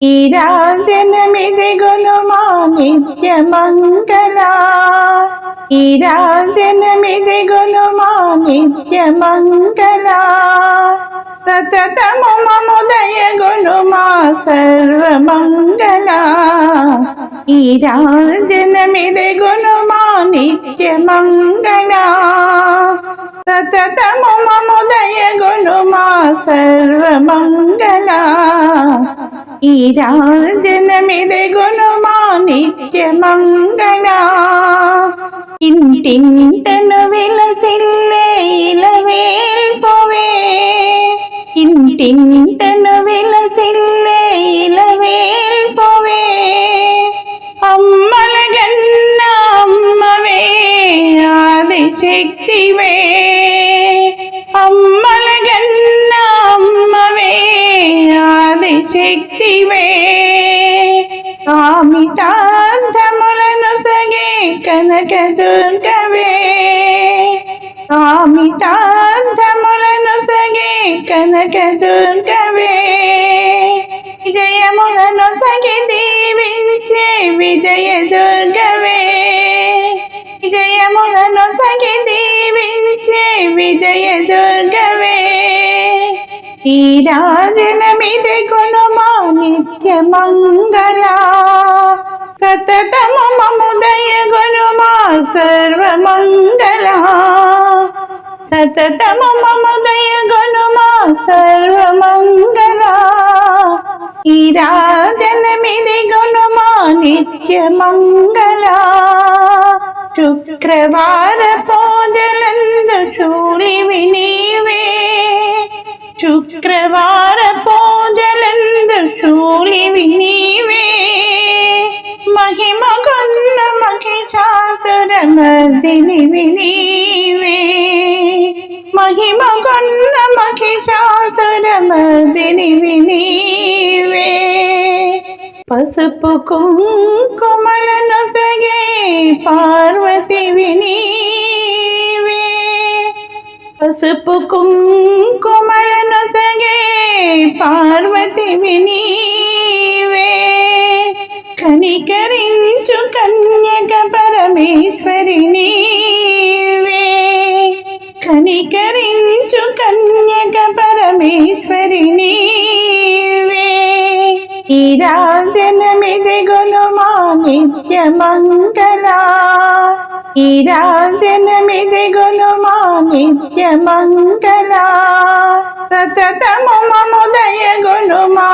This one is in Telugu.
ఈ రాజనమిదిగొనుమా నిత్యమంగళా, ఈ రాజనమిదిగొనుమా నిత్యమంగళా, సతతము మము దయగొనుమా సర్వమంగళా. ఈ రాజనమిదిగొనుమా నిత్యమంగళా, సతతము మము దయగొనుమా సర్వమంగళా. ఈ రాజనమిదిగొనుమా నిత్యమంగళా. ఇంటింటను విలసిల్లే ఇలవేల్పువే, ఇంటింటను విలసిల్లే ఇలవేల్పువే, అమ్మల గన్న అమ్మవే ఆదిశక్తివే, అమ్మల గన్న అమ్మవే ఆదిశక్తివే. ఆమితార్థములను సగే కనకదుర్గవే, ఆమితార్థములను సగే కనకదుర్గవే, విజయములను సగి దీవించే విజయదుర్గవే, విజయములను సగి దీవించే విజయదుర్గవే. ఈ రాజనమిదిగొనుమా నిత్యమంగళా, సతతము మము దయగొనుమా సర్వమంగళా, సతతము మము దయగొనుమా సర్వమంగళా. ఈ రాజనమిదిగొనుమా నిత్యమంగళా. శుక్రవార పూజలందు శూలివి నీవే, శుక్రవార పూజలందు శూలివి నీవే, మహిమ కొన్న మహిషాసురమర్దినివి నీవే, మహిమ కొన్న మహిషాసురమర్దినివి నీవే. పసుపు కుంకుమలను సగే పార్వతివి నీవే, పసుపు కుంకుమలను సగే పార్వతివి నీవే, కనికరించు కన్యక పరమేశ్వరి నీవే, కనికరించు కన్యక పరమేశ్వరి నీవే. ఈ రాజనమిదిగొనుమా నిత్యమంగళా, ఈ రాజనమిదిగొనుమా నిత్యమంగళా, సతతము మము దయగొనుమా